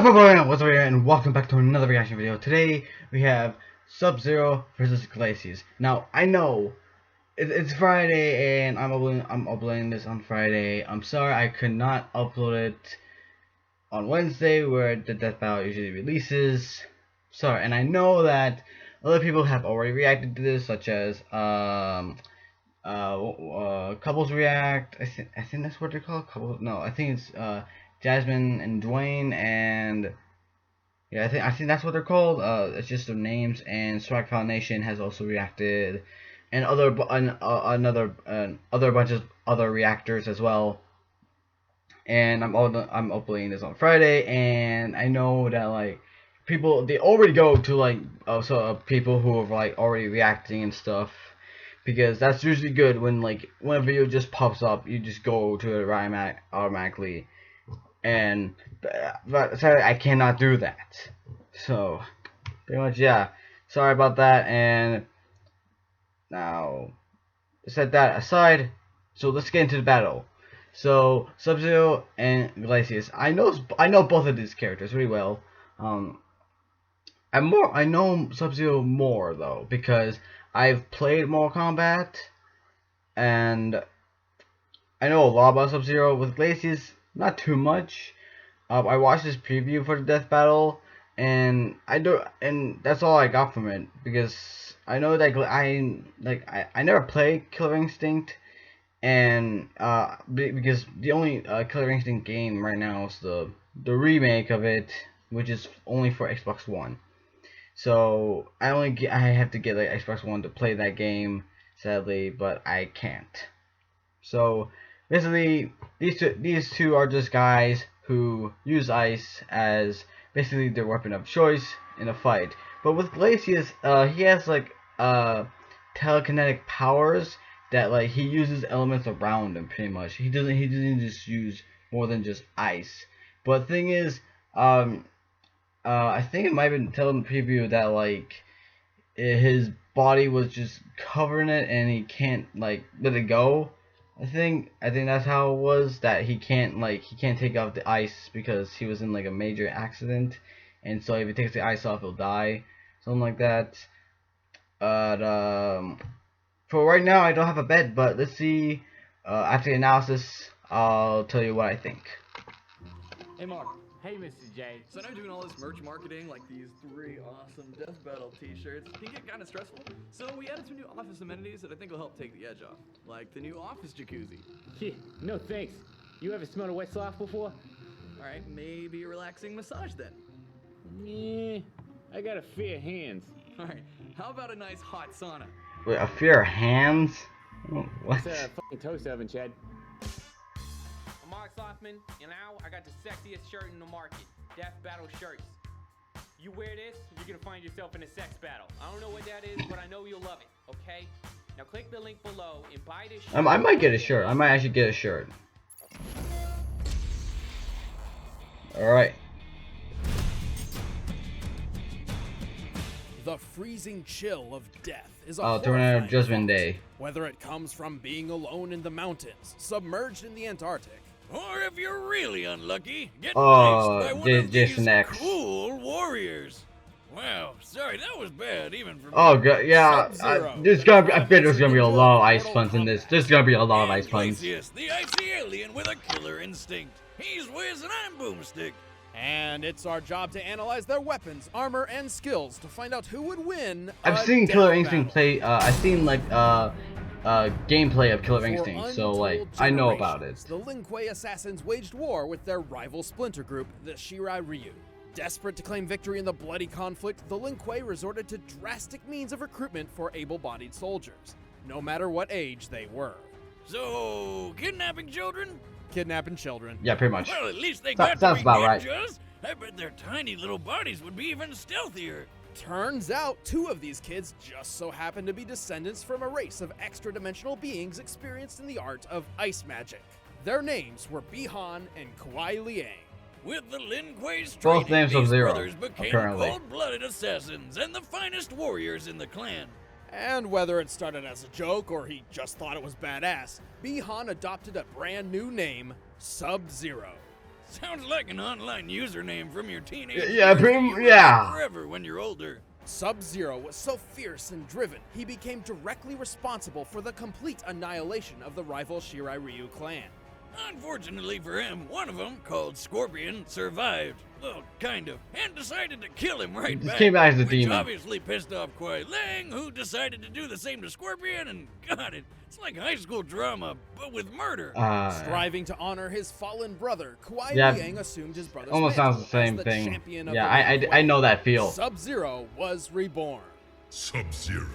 up everyone, what's up here, and welcome back to another reaction video. Today we have Sub-Zero versus Glacius. Now I know it's Friday and I'm uploading this on Friday. I'm sorry I could not upload it on Wednesday where the death battle usually releases. Sorry, and I know that other people have already reacted to this, such as Couples React. I think that's what they're called. Couples? No, I think it's Jasmine and Dwayne, and yeah, I think that's what they're called. It's just their names. And Swag Foundation has also reacted, and other bunch of other reactors as well. And I'm uploading this on Friday, and I know that like people, they already go to like people who are like already reacting and stuff, because that's usually good when like when a video just pops up, you just go to it automatically. And but sorry, I cannot do that. So pretty much, yeah, sorry about that. And now set that aside, so let's get into the battle. So Sub-Zero and Glacius. I know both of these characters really well. I know Sub-Zero more though, because I've played Mortal Kombat, and I know a lot about Sub-Zero. With Glacius, not too much. I watched this preview for the death battle, and that's all I got from it, because I know that I never played Killer Instinct, and because the only Killer Instinct game right now is the remake of it, which is only for Xbox One. So I have to get like Xbox One to play that game, sadly, but I can't. So basically, these two are just guys who use ice as basically their weapon of choice in a fight. But with Glacius, he has like telekinetic powers that like he uses elements around him pretty much. He doesn't just use more than just ice. But the thing is, I think it might have been told in the preview that like his body was just covering it and he can't like let it go. I think that's how it was, that he can't take off the ice because he was in like a major accident, and so if he takes the ice off he'll die, something like that. But for right now I don't have a bet, but let's see. After the analysis I'll tell you what I think. Hey Mark. Hey Mr. J. So I know doing all this merch marketing, like these 3 awesome Death Battle t-shirts, can get kind of stressful. So we added some new office amenities that I think will help take the edge off. Like the new office jacuzzi. Yeah, no thanks. You ever smelled a wet sock before? Alright, maybe a relaxing massage then. Meh, I got a fear of hands. Alright, how about a nice hot sauna? Wait, a fear of hands? What? It's a fucking toast oven, Chad. I'm Mark Slothman, and now I got the sexiest shirt in the market, Death Battle shirts. You wear this, you're gonna find yourself in a sex battle. I don't know what that is, but I know you'll love it, okay? Now click the link below and buy this shirt. I might get a shirt. I might actually get a shirt. Alright. The freezing chill of death is a Terminator Judgment thought, Day. whether it comes from being alone in the mountains, submerged in the Antarctic, or if you're really unlucky, get Oh, knifed by one of these Jason X. cool warriors. Wow, sorry, that was bad even for me. Oh god, yeah. There's gonna be, I bet there's gonna be a lot of ice Mortal puns in this. Kombat. There's gonna be a lot of ice puns. Glacius, the icy alien with a killer instinct. He's Wiz and I'm Boomstick. and it's our job to analyze their weapons, armor, and skills to find out who would win. I've a seen death Killer Instinct battle. play. I've seen like gameplay of Killer For Instinct, so like I know about it. generations, The Lin Kuei assassins waged war with their rival splinter group, the Shirai Ryu. Desperate to claim victory in the bloody conflict, the Lin Kuei resorted to drastic means of recruitment for able-bodied soldiers, no matter what age they were. So, kidnapping children? Kidnapping children. Yeah, pretty much. Well, at least they Sounds got to be about right. ninjas. I bet their tiny little bodies would be even stealthier. Turns out 2 of these kids just so happen to be descendants from a race of extra-dimensional beings experienced in the art of ice magic. Their names were Bihan and Kuai Liang. With the Lin Kuei's Both training, names these Sub-Zero, brothers became apparently. cold-blooded assassins and the finest warriors in the clan. And whether it started as a joke or he just thought it was badass, Bihan adopted a brand new name, Sub-Zero. Sounds like an online username from your teenage Yeah, years that pretty- you yeah. remember forever when you're older. Sub-Zero was so fierce and driven, he became directly responsible for the complete annihilation of the rival Shirai Ryu clan. Unfortunately for him, one of them, called Scorpion, survived. Well, kind of, and decided to kill him right Just back. came back as a which demon. obviously pissed off Kuai Ling, who decided to do the same to Scorpion, and got it. It's like high school drama, but with murder. Striving to honor his fallen brother, Kuai Yeah, Liang assumed his brother's almost mantle sounds the same as thing. champion of Yeah, the Lin I Kuei. know that feel. Sub-Zero was reborn. Sub-Zero.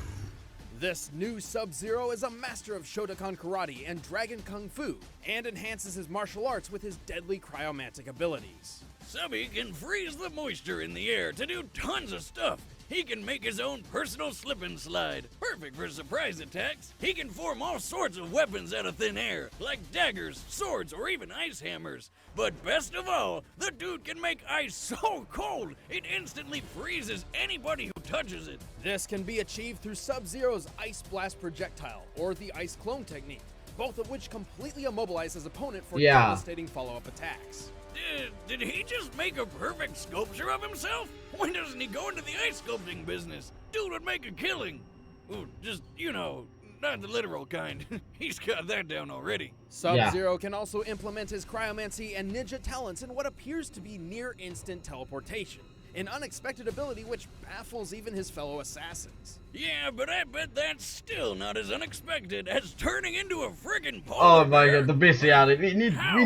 This new Sub-Zero is a master of Shotokan Karate and Dragon Kung Fu, and enhances his martial arts with his deadly cryomantic abilities. Subby can freeze the moisture in the air to do tons of stuff. He can make his own personal slip and slide, perfect for surprise attacks. He can form all sorts of weapons out of thin air, like daggers, swords, or even ice hammers. But best of all, the dude can make ice so cold, it instantly freezes anybody who touches it. This can be achieved through Sub-Zero's Ice Blast projectile, or the Ice Clone technique, both of which completely immobilize his opponent for Yeah. devastating follow-up attacks. Did he just make a perfect sculpture of himself? Why doesn't he go into the ice sculpting business? Dude would make a killing. Ooh, just, you know, not the literal kind. He's got that down already. Sub-Zero can also implement his cryomancy and ninja talents in what appears to be near-instant teleportation, an unexpected ability which baffles even his fellow assassins. Yeah, but I bet that's still not as unexpected as turning into a friggin' Oh polar my bear. god, the bestiality. How, though?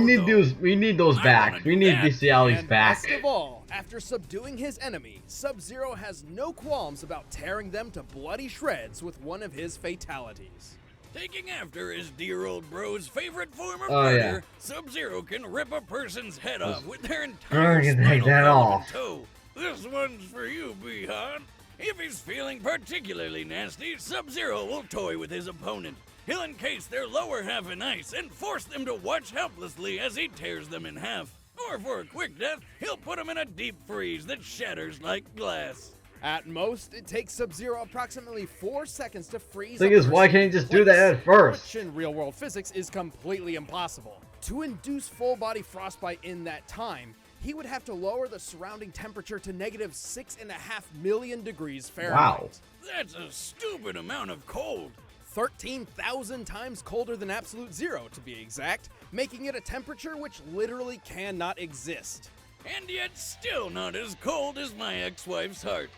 We need those I back. wanna We do need that. bestialities And back. best of all, after subduing his enemy, Sub-Zero has no qualms about tearing them to bloody shreds with one of his fatalities. Taking after his dear old bro's favorite form of Oh, yeah. murder, Sub-Zero can rip a person's head off with their Girl, entire get that spinal head column off. in tow. This one's for you, Bihan. If he's feeling particularly nasty, Sub-Zero will toy with his opponent. He'll encase their lower half in ice and force them to watch helplessly as he tears them in half. Or for a quick death, he'll put them in a deep freeze that shatters like glass. At most, it takes Sub-Zero approximately 4 seconds to freeze Thing a is, why person can't you just in do that place, at first? Which in real-world physics is completely impossible. To induce full-body frostbite in that time, he would have to lower the surrounding temperature to negative 6.5 million degrees Fahrenheit. Wow. That's a stupid amount of cold. 13,000 times colder than absolute zero, to be exact, making it a temperature which literally cannot exist. And yet still not as cold as my ex-wife's heart.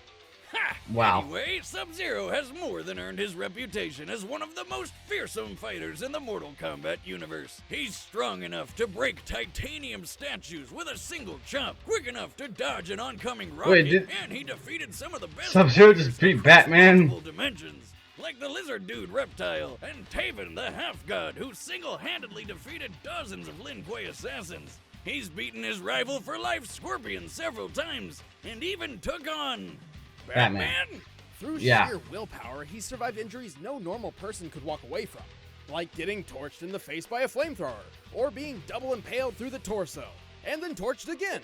Ha! Wow. Anyway, Sub-Zero has more than earned his reputation as one of the most fearsome fighters in the Mortal Kombat universe. He's strong enough to break titanium statues with a single chop, quick enough to dodge an oncoming rocket, Wait, and he defeated some of the best Sub-Zero warriors just beat across Batman? multiple dimensions. Like the lizard dude Reptile, and Taven the half-god, who single-handedly defeated dozens of Lin Kuei assassins. He's beaten his rival for life, Scorpion, several times, and even took on... Batman. Through Yeah. sheer willpower, he survived injuries no normal person could walk away from, like getting torched in the face by a flamethrower, or being double impaled through the torso, and then torched again.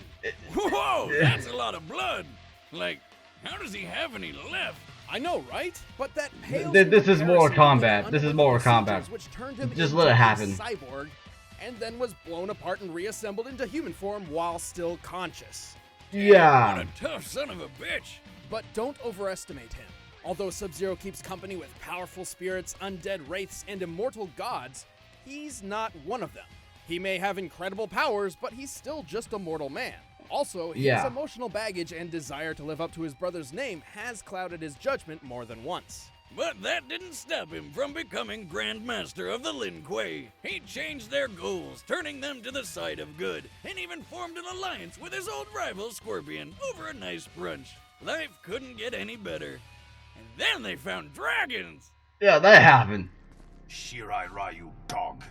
Whoa, that's a lot of blood. Like, how does he have any left? I know, right? But that pales This in is Mortal comparison to Kombat. the This is Mortal unbelievable Kombat. procedures which turned him Just into let it a happen. cyborg, and then was blown apart and reassembled into human form while still conscious. Yeah. What a tough son of a bitch. But don't overestimate him. Although Sub-Zero keeps company with powerful spirits, undead wraiths, and immortal gods, he's not one of them. He may have incredible powers, but he's still just a mortal man. Also, his Yeah. emotional baggage and desire to live up to his brother's name has clouded his judgment more than once. But that didn't stop him from becoming Grand Master of the Lin Kuei. He changed their goals, turning them to the side of good, and even formed an alliance with his old rival Scorpion over a nice brunch. Life couldn't get any better. And then they found dragons! Yeah, that happened. Shirai Ryu dog.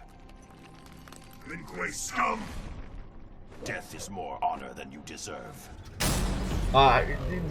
Lin Kuei scum! Death is more honor than you deserve.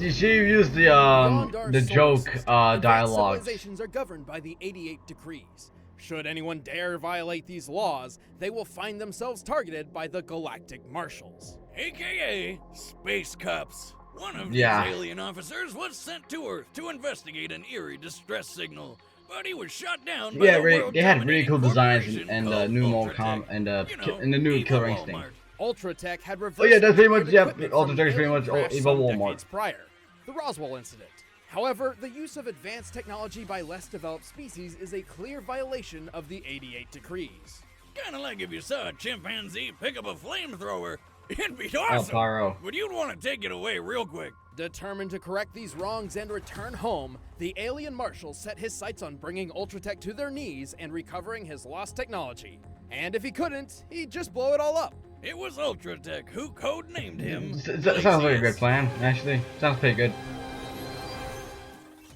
She used Beyond our the solar joke system, advanced dialogue. Civilizations are governed by the 88 decrees. Should anyone dare violate these laws, they will find themselves targeted by the Galactic Marshals. AKA Space Cops. One of Yeah. these alien officers was sent to Earth to investigate an eerie distress signal, but he was shot down by Yeah, the they had really cool world-dominating designs corporation and called new Mortal Ultratech. Kombat and You know, and the new evil Killer Walmart. Instinct. Ultratech had reversed Oh yeah, that's pretty much, engineered yeah, equipment Ultratech from is pretty alien much crash Evil some Walmart. decades prior, the Roswell incident. However, the use of advanced technology by less developed species is a clear violation of the 88 Decrees. Kinda like if you saw a chimpanzee pick up a flamethrower. It'd be Oh, awesome, Pyro. but you'd want to take it away real quick. Determined to correct these wrongs and return home, the alien marshal set his sights on bringing Ultratech to their knees and recovering his lost technology. And if he couldn't, he'd just blow it all up. It was Ultratech who codenamed him. Sounds like a good Glacius. plan, actually. Sounds pretty good.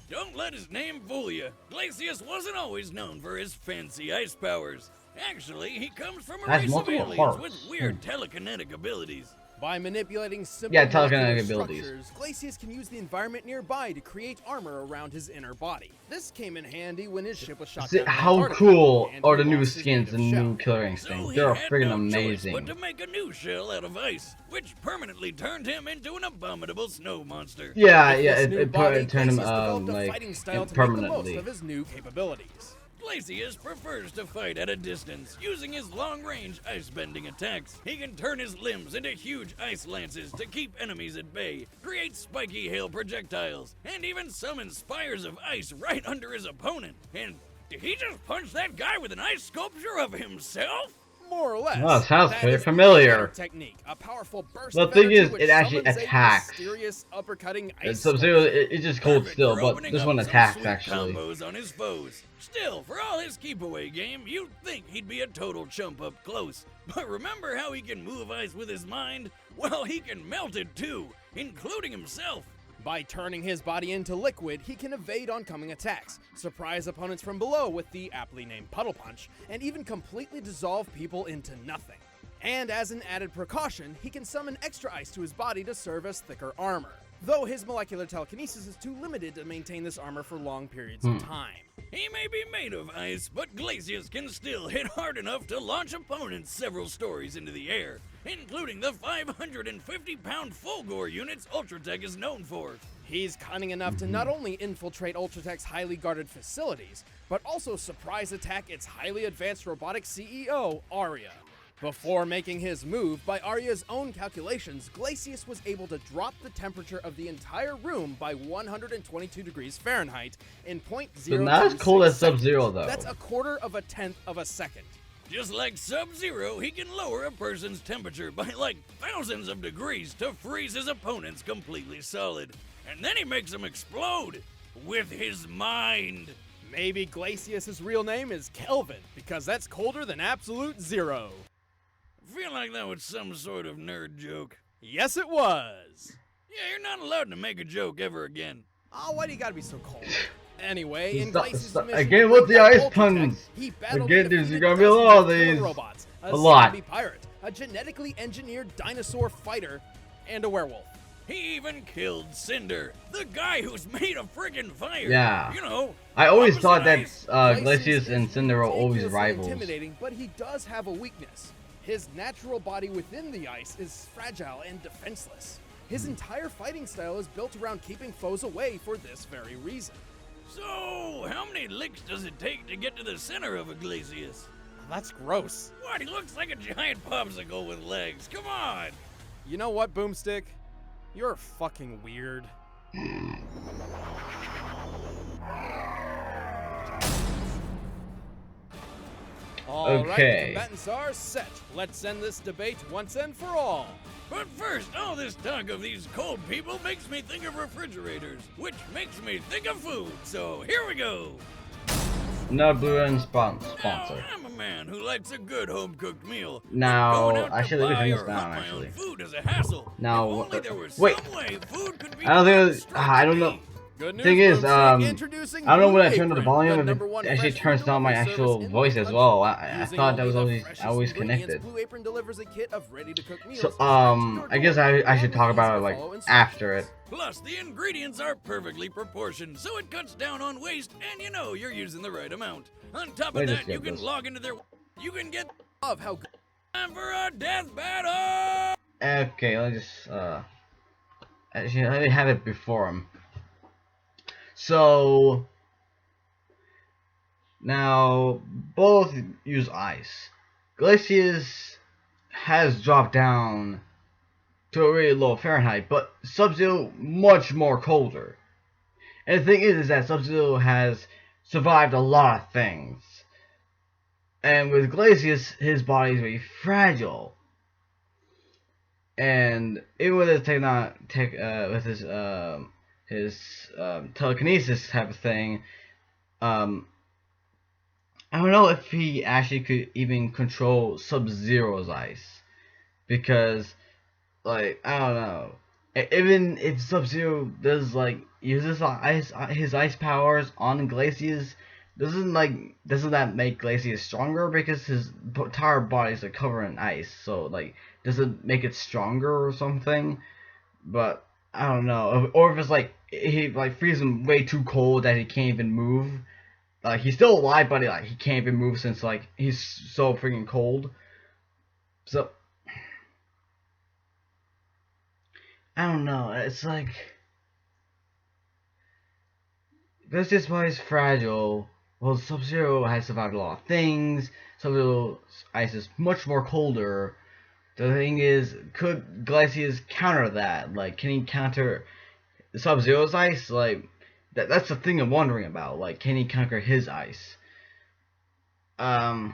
Don't let his name fool you. Glacius wasn't always known for his fancy ice powers. Actually, he comes from a Has race of multiple aliens hearts. with weird telekinetic abilities. By manipulating simple Yeah, molecular telekinetic abilities. structures, Glacius can use the environment nearby to create armor around his inner body. This came in handy when his ship was shot See, down in how Antarctica, cool and are he the new lost his skins native and shell. new killer So instincts? he They're had friggin' no choice amazing. but to make a new shell out of ice, which permanently turned him into an abominable snow monster. Yeah, With yeah, this it, new it body, turned him Glacius developed a like fighting style to make the most permanently. of his new capabilities. Glacius prefers to fight at a distance, using his long-range ice-bending attacks. He can turn his limbs into huge ice lances to keep enemies at bay, create spiky hail projectiles, and even summon spires of ice right under his opponent. And did he just punch that guy with an ice sculpture of himself? More or less. Oh, it sounds That pretty is the familiar. Shadow technique, a powerful burst The of thing energy is, which it actually summons a attacks. mysterious uppercutting And ice Sub-Zero, sculpture. it's just cold Perfect still, for but opening this up one some attacks sweet actually. combos on his foes. Still, for all his keep-away game, you'd think he'd be a total chump up close. But remember how he can move ice with his mind? Well, he can melt it too, including himself. By turning his body into liquid, he can evade oncoming attacks, surprise opponents from below with the aptly named Puddle Punch, and even completely dissolve people into nothing. And as an added precaution, he can summon extra ice to his body to serve as thicker armor, though his molecular telekinesis is too limited to maintain this armor for long periods of time. He may be made of ice, but Glacius can still hit hard enough to launch opponents several stories into the air, including the 550-pound Fulgore units Ultratech is known for. He's cunning enough to not only infiltrate Ultratech's highly guarded facilities, but also surprise attack its highly advanced robotic CEO, Arya. Before making his move, by Arya's own calculations, Glacius was able to drop the temperature of the entire room by 122 degrees Fahrenheit in 0.026 So not as cold as Sub-Zero though. That's a quarter of a tenth of a second. Just like Sub-Zero, he can lower a person's temperature by like thousands of degrees to freeze his opponents completely solid. And then he makes them explode with his mind. Maybe Glacius's real name is Kelvin, because that's colder than absolute zero. Feel like that was some sort of nerd joke. Yes, it was. Yeah, you're not allowed to make a joke ever again. Oh, why do you gotta be so cold? Anyway, in Stop- Glacius' stop- mission again to with bring the back ice Ultratech, puns. he battled Again, and there's defeated gonna be a dozens lot of of killer these. robots, A lot. zombie pirate, a genetically engineered dinosaur fighter, and a werewolf. He even killed Cinder, the guy who's made of friggin' fire. Yeah. You know. I always opposite thought that ice. Glacius and is Cinder are always ridiculously rivals. intimidating, but he does have a weakness. His natural body within the ice is fragile and defenseless. His entire fighting style is built around keeping foes away for this very reason. So, how many licks does it take to get to the center of a Glacius? That's gross. What? He looks like a giant popsicle with legs. Come on. You know what, Boomstick? You're fucking weird. All right, Okay. the combatants are set. Let's end this debate once and for all. But first, all this talk of these cold people makes me think of refrigerators, which makes me think of food. So here we go. Another Blue End Now, sponsor. I'm a man who likes a good home-cooked meal. but Now, going out to actually, let me buy turn or this down, hunt my own actually. food is a hassle. Now, If what only the- there was wait. some way food could be I don't think it delivered was- straight I to don't know. me. Good news, Thing is, Boomstick. Introducing I don't know when I Blue turn up the Apron, volume, the if number it one actually fresh turns food down my delivery actual service in voice the as country. well. I Using thought that only was the always freshest always ingredients, connected. Blue Apron delivers a kit of ready-to-cook meals. So, straight to your I guess door, I along should with talk about it easy-to-follow like instructions. after it. Plus, the ingredients are perfectly proportioned, so it cuts down on waste, and you know you're using the right amount. On top Let of me that, just you get can this. log into their... You can get Love how good. time for a death battle! Okay, let me just actually let me have it before him. So now both use ice. Glacius has dropped down to a really low Fahrenheit, but Sub-Zero much more colder. And the thing is that Sub-Zero has survived a lot of things. And with Glacius, his body is very fragile. And even with his telekinesis type of thing, I don't know if he actually could even control Sub-Zero's ice, because like I don't know, even if Sub-Zero does like uses his ice powers on Glacius, doesn't that make Glacius stronger, because his entire body is like covered in ice, so like does it make it stronger or something? But I don't know, or if it's like he like freezes him way too cold that he can't even move. Like he's still alive, but like he can't even move since like he's so freaking cold. So I don't know. It's like this body is fragile. Well, Sub-Zero has survived a lot of things. Sub-Zero's ice is much more colder. The thing is, could Glacius counter that? Like, can he counter Sub-Zero's ice? Like, that's the thing I'm wondering about. Like, can he conquer his ice? I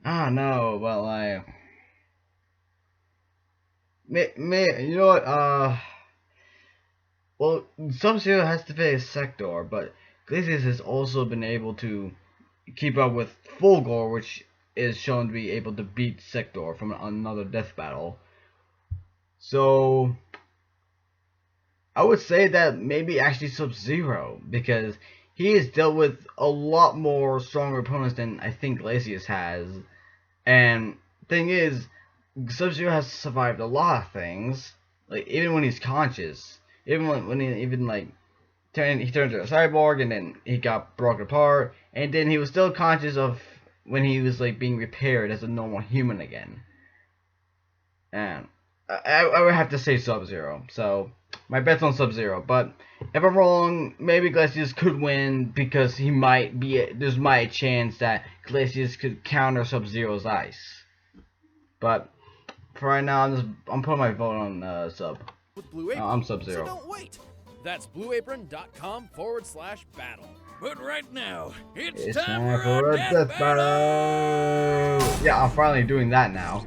don't know, but like, you know what? Well, Sub-Zero has to face Sector, but Glacius has also been able to keep up with Fulgor, which is shown to be able to beat Sector from another death battle. So I would say that maybe actually Sub-Zero, because he has dealt with a lot more stronger opponents than I think Glacius has. And thing is, Sub-Zero has survived a lot of things, like even when he's conscious, even when he turned into a cyborg, and then he got broken apart, and then he was still conscious of when he was like being repaired as a normal human again. And I would have to say Sub-Zero. So my bet's on Sub-Zero, but if I'm wrong, maybe Glacius could win, because there's a chance that Glacius could counter Sub-Zero's ice. But for right now, I'm putting my vote on Sub. With Blue Apron, I'm Sub-Zero. So don't wait. That's blueapron.com/battle. But right now, it's It's time time for a death battle! Yeah, I'm finally doing that now.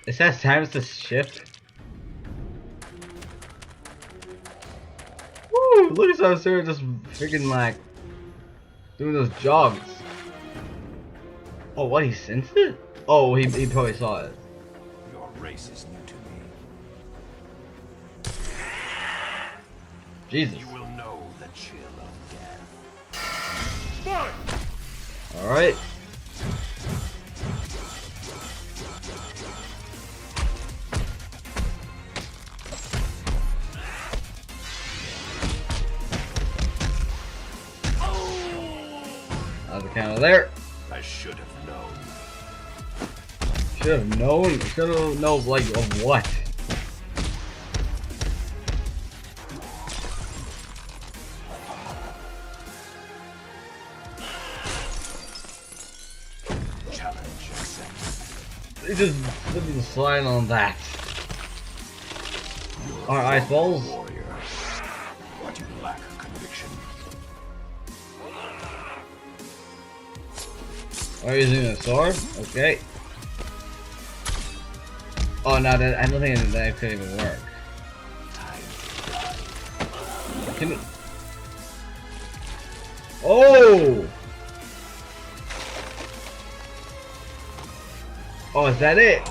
It says times to shift. Woo! Look at Sub-Zero just freaking like doing those jogs. Oh, what? He sensed it? Oh, he probably saw it. Your race is new to me. Jesus. You will know the chill of death. All right. That's the counter there. I should have known. Should have known. Should have known, like, of what? Challenge accepted. They just slide on that. Alright, ice balls. Warrior, but you lack conviction. Are you using a sword? Okay. Oh no, that, I don't think that could even work. Can it... Oh! Oh, is that it?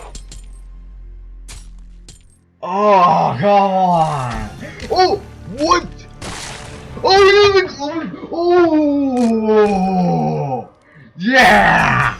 Oh, come on! Oh, what? Oh, he doesn't... Oh! Yeah!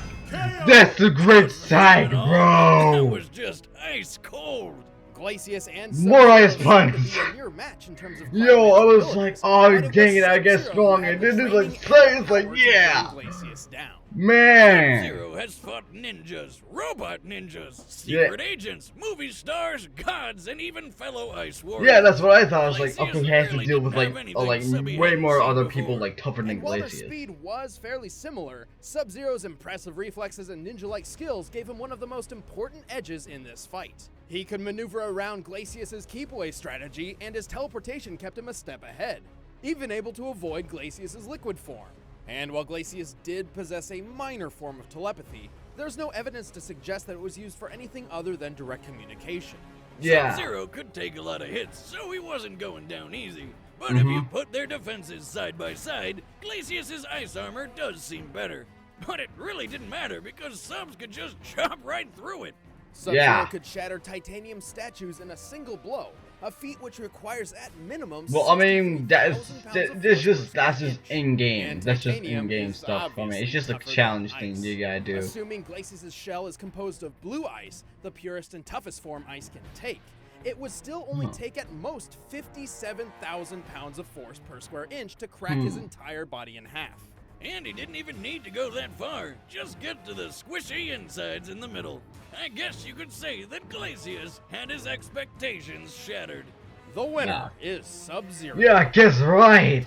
That's a great sight, That bro! was just ice cold. Glacius and More ice Sub-Zero punch. seemed to be a near match in terms of Yo, I was abilities, like, oh but it dang was it, I get Sub-Zero strong, who had and the then it's like, training and it's like, power to bring yeah, Glacius down. man. Sub-Zero has fought ninjas, robot ninjas, secret agents, movie stars, gods, and even fellow ice warriors. Yeah, that's what I thought. I was like, Glacius okay, he has to really deal with didn't like, have anything Subby way hadn't more seen other before. people like tougher than And while their Glacius. speed was fairly similar, Sub-Zero's impressive reflexes and ninja-like skills gave him one of the most important edges in this fight. He could maneuver around Glacius's keep-away strategy, and his teleportation kept him a step ahead, even able to avoid Glacius's liquid form. And while Glacius did possess a minor form of telepathy, there's no evidence to suggest that it was used for anything other than direct communication. Yeah. Sub-Zero could take a lot of hits, so he wasn't going down easy. But if you put their defenses side by side, Glacius's ice armor does seem better. But it really didn't matter because Subs could just chop right through it. Sub-Zero Yeah. could shatter titanium statues in a single blow, a feat which requires at minimum. Well, I mean, 63,000 pounds of force per that's square just inch. in game. And That's just titanium in game is stuff for me. It's obviously just a tougher than challenge ice. thing you gotta do. Assuming Glacius' shell is composed of blue ice, the purest and toughest form ice can take, it would still only take at most 57,000 pounds of force per square inch to crack his entire body in half. And he didn't even need to go that far. Just get to the squishy insides in the middle. I guess you could say that Glacius had his expectations shattered. The winner is Sub-Zero. Yeah, I guess right.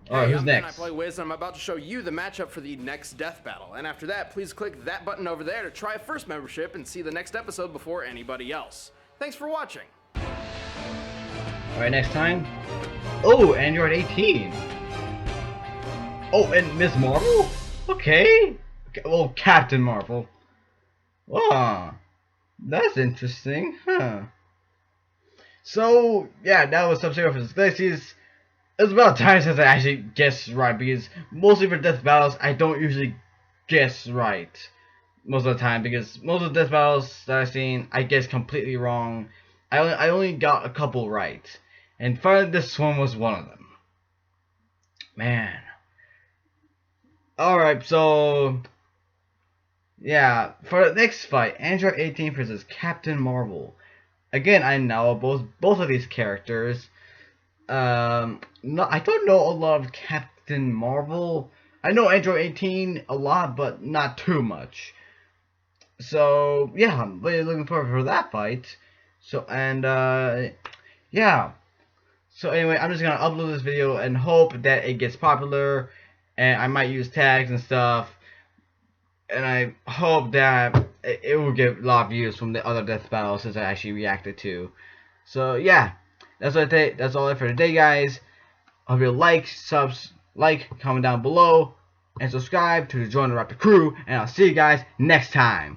Alright, Hey, who's I'm Ben, I next? play Wiz, and I'm about to show you the matchup for the next death battle. And after that, please click that button over there to try a first membership and see the next episode before anybody else. Thanks for watching. Alright, next time. Oh, Android 18. Oh, and Miss Marvel? Okay. Well, Captain Marvel. Wow. That's interesting, huh? So, yeah, that was Sub-Zero vs. Glacius. It's about time since I actually guessed right, because mostly for death battles, I don't usually guess right most of the time, because most of the death battles that I've seen, I guess completely wrong. I only got a couple right, and finally this one was one of them. Man. Alright, so yeah, for the next fight, Android 18 versus Captain Marvel. Again, I know both of these characters. No, I don't know a lot of Captain Marvel. I know Android 18 a lot, but not too much. So yeah, I'm really looking forward for that fight. So yeah. So anyway, I'm just gonna upload this video and hope that it gets popular, and I might use tags and stuff, and I hope that it will get a lot of views from the other death battles since I actually reacted to. So yeah, that's all for today, guys. Hope you like, comment down below, and subscribe to join the Raptor crew, and I'll see you guys next time.